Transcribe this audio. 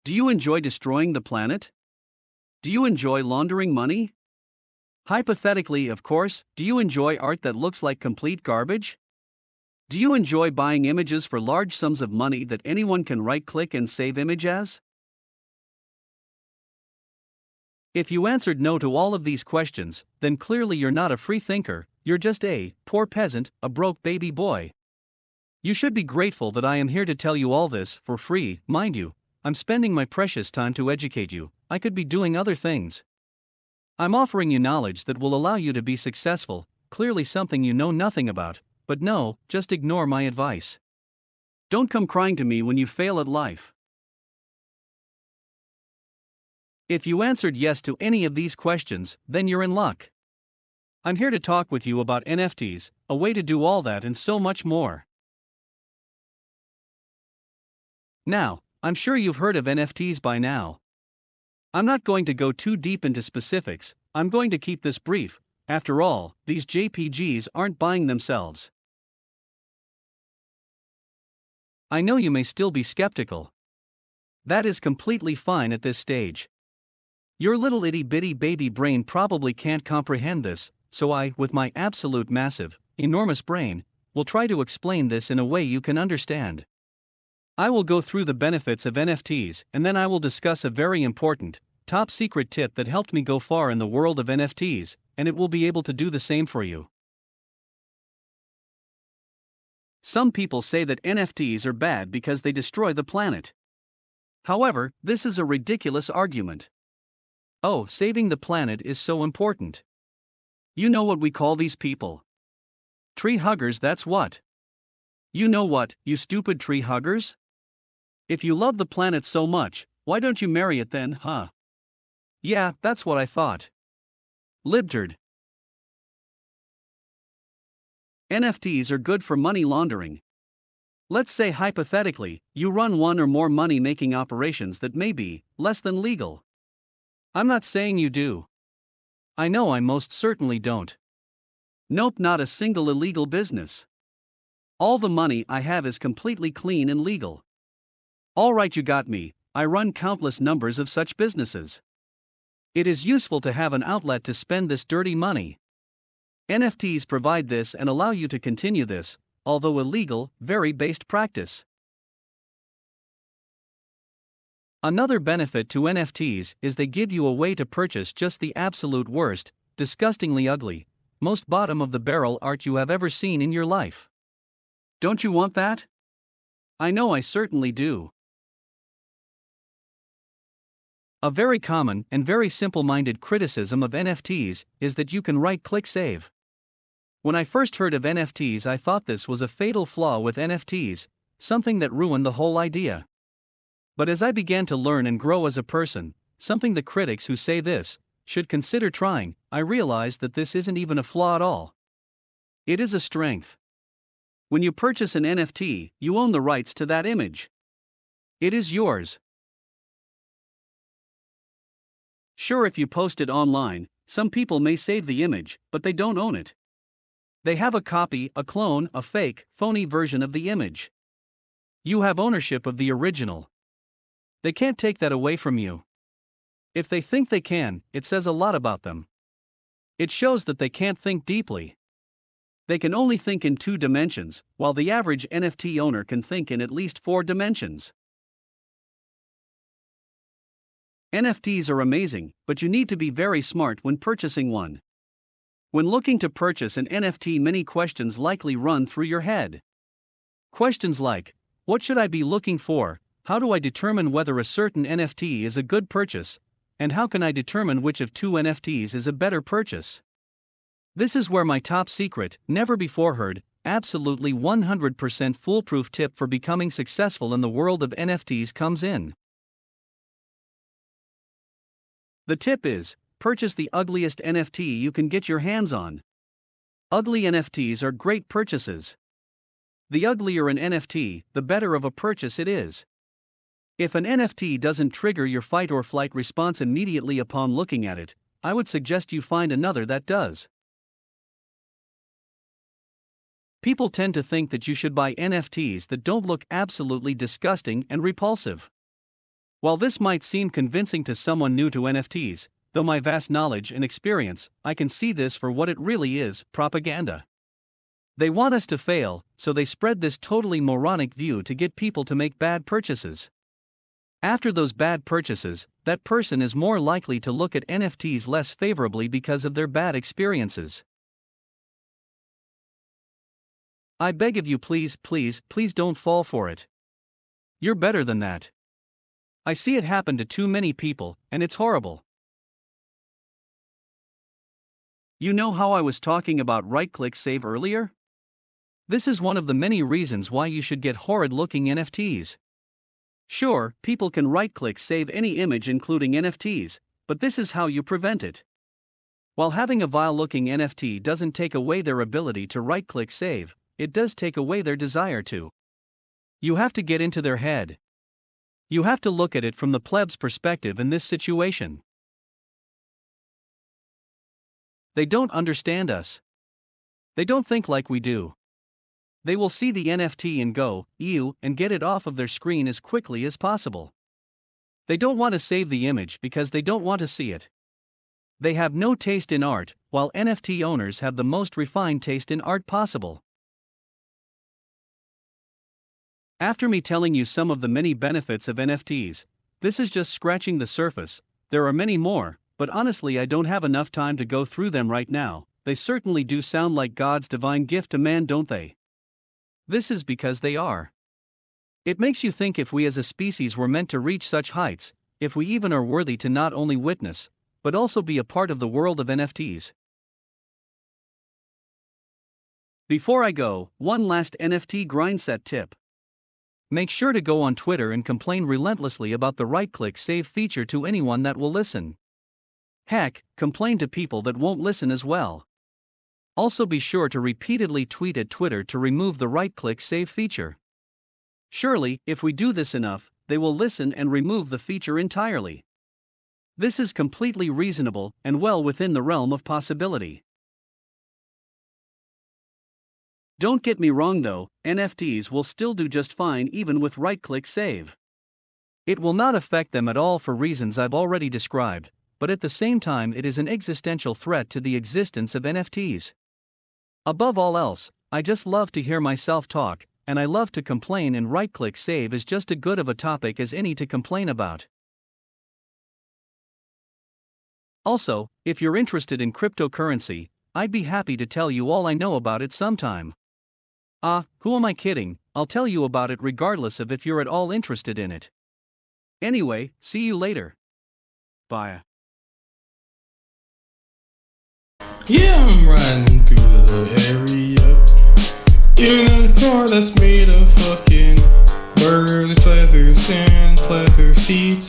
Do you enjoy destroying the planet? Do you enjoy laundering money? Hypothetically, of course, do you enjoy art that looks like complete garbage? Do you enjoy buying images for large sums of money that anyone can right-click and save image as? If you answered no to all of these questions, then clearly you're not a free thinker, you're just a poor peasant, a broke baby boy. You should be grateful that I am here to tell you all this for free, mind you. I'm spending my precious time to educate you. I could be doing other things. I'm offering you knowledge that will allow you to be successful, clearly something you know nothing about, but no, just ignore my advice. Don't come crying to me when you fail at life. If you answered yes to any of these questions, then you're in luck. I'm here to talk with you about NFTs, a way to do all that and so much more. Now, I'm sure you've heard of NFTs by now. I'm not going to go too deep into specifics, I'm going to keep this brief. After all, these JPGs aren't buying themselves. I know you may still be skeptical. That is completely fine at this stage. Your little itty bitty baby brain probably can't comprehend this, so I, with my absolute massive, enormous brain, will try to explain this in a way you can understand. I will go through the benefits of NFTs and then I will discuss a very important, top secret tip that helped me go far in the world of NFTs, and it will be able to do the same for you. Some people say that NFTs are bad because they destroy the planet. However, this is a ridiculous argument. Oh, saving the planet is so important. You know what we call these people? Tree huggers, that's what. You know what, you stupid tree huggers? If you love the planet so much, why don't you marry it then, huh? Yeah, that's what I thought. Libtard. NFTs are good for money laundering. Let's say hypothetically, you run one or more money-making operations that may be less than legal. I'm not saying you do. I know I most certainly don't. Nope, not a single illegal business. All the money I have is completely clean and legal. Alright, you got me, I run countless numbers of such businesses. It is useful to have an outlet to spend this dirty money. NFTs provide this and allow you to continue this, although illegal, very based practice. Another benefit to NFTs is they give you a way to purchase just the absolute worst, disgustingly ugly, most bottom of the barrel art you have ever seen in your life. Don't you want that? I know I certainly do. A very common and very simple-minded criticism of NFTs is that you can right-click save. When I first heard of NFTs, I thought this was a fatal flaw with NFTs, something that ruined the whole idea. But as I began to learn and grow as a person, something the critics who say this should consider trying, I realized that this isn't even a flaw at all. It is a strength. When you purchase an NFT, you own the rights to that image. It is yours. Sure, if you post it online, some people may save the image, but they don't own it. They have a copy, a clone, a fake, phony version of the image. You have ownership of the original. They can't take that away from you. If they think they can, it says a lot about them. It shows that they can't think deeply. They can only think in 2 dimensions, while the average NFT owner can think in at least 4 dimensions. NFTs are amazing, but you need to be very smart when purchasing one. When looking to purchase an NFT, many questions likely run through your head. Questions like, what should I be looking for? How do I determine whether a certain NFT is a good purchase? And how can I determine which of 2 NFTs is a better purchase? This is where my top secret, never before heard, absolutely 100% foolproof tip for becoming successful in the world of NFTs comes in. The tip is, purchase the ugliest NFT you can get your hands on. Ugly NFTs are great purchases. The uglier an NFT, the better of a purchase it is. If an NFT doesn't trigger your fight or flight response immediately upon looking at it, I would suggest you find another that does. People tend to think that you should buy NFTs that don't look absolutely disgusting and repulsive. While this might seem convincing to someone new to NFTs, though my vast knowledge and experience, I can see this for what it really is: propaganda. They want us to fail, so they spread this totally moronic view to get people to make bad purchases. After those bad purchases, that person is more likely to look at NFTs less favorably because of their bad experiences. I beg of you, please, please, please don't fall for it. You're better than that. I see it happen to too many people, and it's horrible. You know how I was talking about right-click save earlier? This is one of the many reasons why you should get horrid-looking NFTs. Sure, people can right-click save any image including NFTs, but this is how you prevent it. While having a vile-looking NFT doesn't take away their ability to right-click save, it does take away their desire to. You have to get into their head. You have to look at it from the pleb's perspective in this situation. They don't understand us. They don't think like we do. They will see the NFT and go, ew, and get it off of their screen as quickly as possible. They don't want to save the image because they don't want to see it. They have no taste in art, while NFT owners have the most refined taste in art possible. After me telling you some of the many benefits of NFTs, this is just scratching the surface. There are many more, but honestly I don't have enough time to go through them right now. They certainly do sound like God's divine gift to man, don't they? This is because they are. It makes you think if we as a species were meant to reach such heights, if we even are worthy to not only witness, but also be a part of the world of NFTs. Before I go, one last NFT grindset tip. Make sure to go on Twitter and complain relentlessly about the right-click save feature to anyone that will listen. Heck, complain to people that won't listen as well. Also be sure to repeatedly tweet at Twitter to remove the right-click save feature. Surely, if we do this enough, they will listen and remove the feature entirely. This is completely reasonable and well within the realm of possibility. Don't get me wrong though, NFTs will still do just fine even with right-click save. It will not affect them at all for reasons I've already described, but at the same time it is an existential threat to the existence of NFTs. Above all else, I just love to hear myself talk, and I love to complain, and right-click save is just as good of a topic as any to complain about. Also, if you're interested in cryptocurrency, I'd be happy to tell you all I know about it sometime. Who am I kidding? I'll tell you about it regardless of if you're at all interested in it. Anyway, see you later. Bye. Yeah, I'm riding through the area in a car that's made of fucking burgers, leather, sand, leather seats.